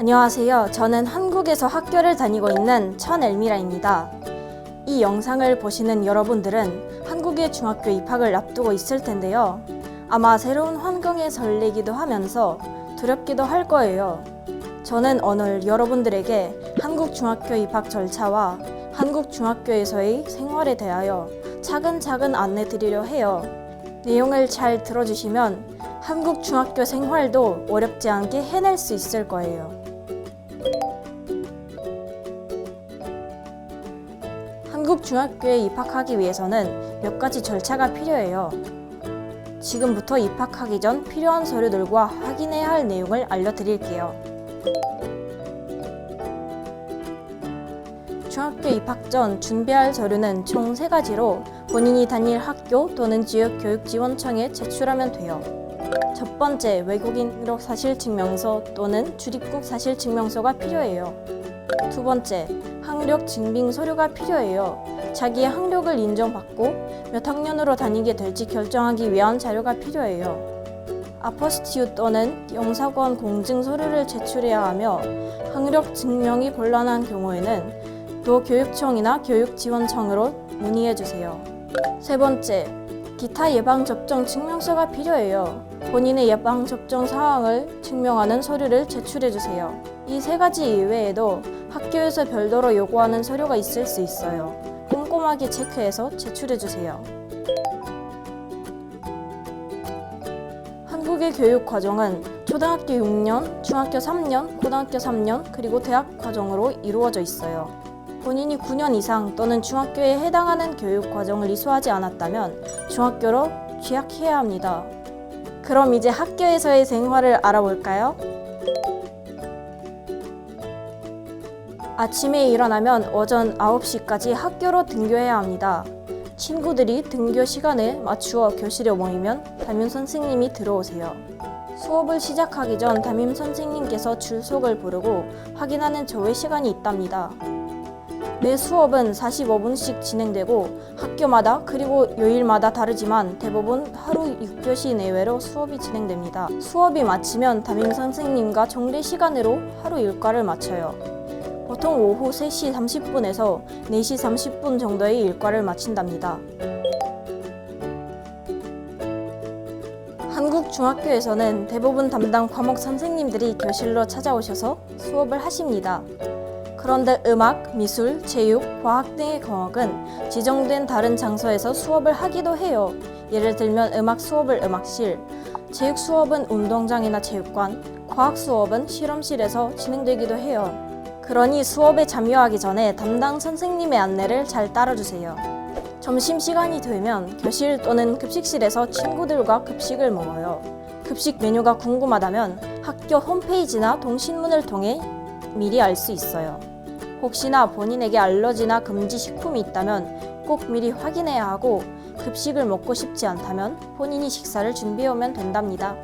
안녕하세요. 저는 한국에서 학교를 다니고 있는 천엘미라입니다. 이 영상을 보시는 여러분들은 한국의 중학교 입학을 앞두고 있을 텐데요. 아마 새로운 환경에 설레기도 하면서 두렵기도 할 거예요. 저는 오늘 여러분들에게 한국 중학교 입학 절차와 한국 중학교에서의 생활에 대하여 차근차근 안내 드리려 해요. 내용을 잘 들어주시면 한국 중학교 생활도 어렵지 않게 해낼 수 있을 거예요. 한국 중학교에 입학하기 위해서는 몇 가지 절차가 필요해요. 지금부터 입학하기 전 필요한 서류들과 확인해야 할 내용을 알려드릴게요. 중학교 입학 전 준비할 서류는 총 3가지로 본인이 다닐 학교 또는 지역교육지원청에 제출하면 돼요. 첫 번째, 외국인으로 사실증명서 또는 출입국 사실증명서가 필요해요. 두 번째, 학력 증빙 서류가 필요해요. 자기의 학력을 인정받고 몇 학년으로 다니게 될지 결정하기 위한 자료가 필요해요. 아포스티유 또는 영사권 공증 서류를 제출해야 하며 학력 증명이 곤란한 경우에는 도교육청이나 교육지원청으로 문의해주세요. 세 번째, 기타 예방접종 증명서가 필요해요. 본인의 예방접종 사항을 증명하는 서류를 제출해주세요. 이 3가지 이외에도 학교에서 별도로 요구하는 서류가 있을 수 있어요. 꼼꼼하게 체크해서 제출해주세요. 한국의 교육 과정은 초등학교 6년, 중학교 3년, 고등학교 3년, 그리고 대학 과정으로 이루어져 있어요. 본인이 9년 이상 또는 중학교에 해당하는 교육 과정을 이수하지 않았다면 중학교로 재학해야 합니다. 그럼 이제 학교에서의 생활을 알아볼까요? 아침에 일어나면 오전 9시까지 학교로 등교해야 합니다. 친구들이 등교 시간에 맞추어 교실에 모이면 담임 선생님이 들어오세요. 수업을 시작하기 전 담임 선생님께서 출석을 부르고 확인하는 조회 시간이 있답니다. 매 수업은 45분씩 진행되고 학교마다 그리고 요일마다 다르지만 대부분 하루 6교시 내외로 수업이 진행됩니다. 수업이 마치면 담임 선생님과 정례 시간으로 하루 일과를 마쳐요. 보통 오후 3시 30분에서 4시 30분 정도의 일과를 마친답니다. 한국 중학교에서는 대부분 담당 과목 선생님들이 교실로 찾아오셔서 수업을 하십니다. 그런데 음악, 미술, 체육, 과학 등의 과목은 지정된 다른 장소에서 수업을 하기도 해요. 예를 들면 음악 수업을 음악실, 체육 수업은 운동장이나 체육관, 과학 수업은 실험실에서 진행되기도 해요. 그러니 수업에 참여하기 전에 담당 선생님의 안내를 잘 따라주세요. 점심시간이 되면 교실 또는 급식실에서 친구들과 급식을 먹어요. 급식 메뉴가 궁금하다면 학교 홈페이지나 동신문을 통해 미리 알 수 있어요. 혹시나 본인에게 알러지나 금지 식품이 있다면 꼭 미리 확인해야 하고 급식을 먹고 싶지 않다면 본인이 식사를 준비해 오면 된답니다.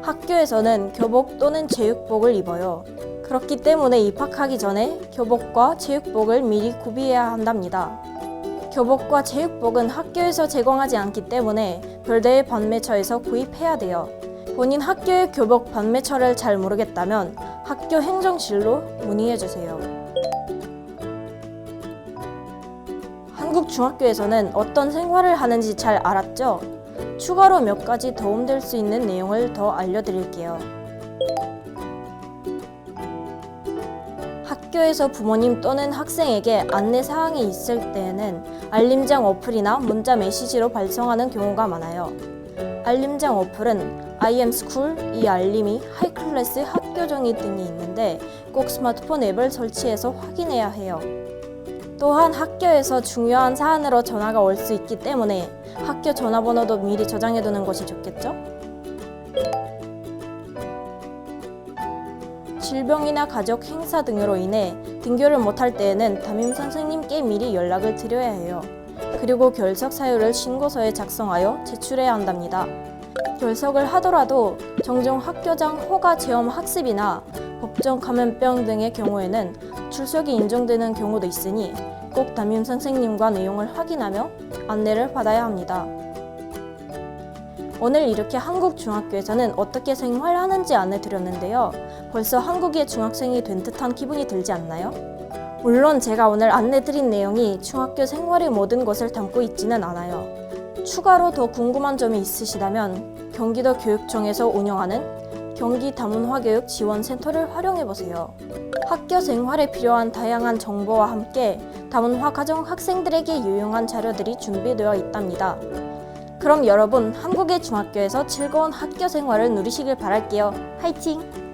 학교에서는 교복 또는 제육복을 입어요. 그렇기 때문에 입학하기 전에 교복과 제육복을 미리 구비해야 한답니다. 교복과 제육복은 학교에서 제공하지 않기 때문에 별도의 판매처에서 구입해야 돼요. 본인 학교의 교복 판매처를 잘 모르겠다면 학교 행정실로 문의해주세요. 한국 중학교에서는 어떤 생활을 하는지 잘 알았죠? 추가로 몇 가지 도움될 수 있는 내용을 더 알려드릴게요. 학교에서 부모님 또는 학생에게 안내사항이 있을 때에는 알림장 어플이나 문자 메시지로 발송하는 경우가 많아요. 알림장 어플은 IMSchool, 이 알림이, 하이클래스, 학교정의 등이 있는데 꼭 스마트폰 앱을 설치해서 확인해야 해요. 또한 학교에서 중요한 사안으로 전화가 올 수 있기 때문에 학교 전화번호도 미리 저장해두는 것이 좋겠죠? 질병이나 가족 행사 등으로 인해 등교를 못할 때에는 담임 선생님께 미리 연락을 드려야 해요. 그리고 결석 사유를 신고서에 작성하여 제출해야 한답니다. 결석을 하더라도 종종 학교장 허가 체험 학습이나 법정 감염병 등의 경우에는 출석이 인정되는 경우도 있으니 꼭 담임 선생님과 내용을 확인하며 안내를 받아야 합니다. 오늘 이렇게 한국 중학교에서는 어떻게 생활하는지 안내드렸는데요. 벌써 한국의 중학생이 된 듯한 기분이 들지 않나요? 물론 제가 오늘 안내드린 내용이 중학교 생활의 모든 것을 담고 있지는 않아요. 추가로 더 궁금한 점이 있으시다면 경기도 교육청에서 운영하는 경기 다문화교육 지원센터를 활용해보세요. 학교 생활에 필요한 다양한 정보와 함께 다문화 가정 학생들에게 유용한 자료들이 준비되어 있답니다. 그럼 여러분, 한국의 중학교에서 즐거운 학교 생활을 누리시길 바랄게요. 화이팅!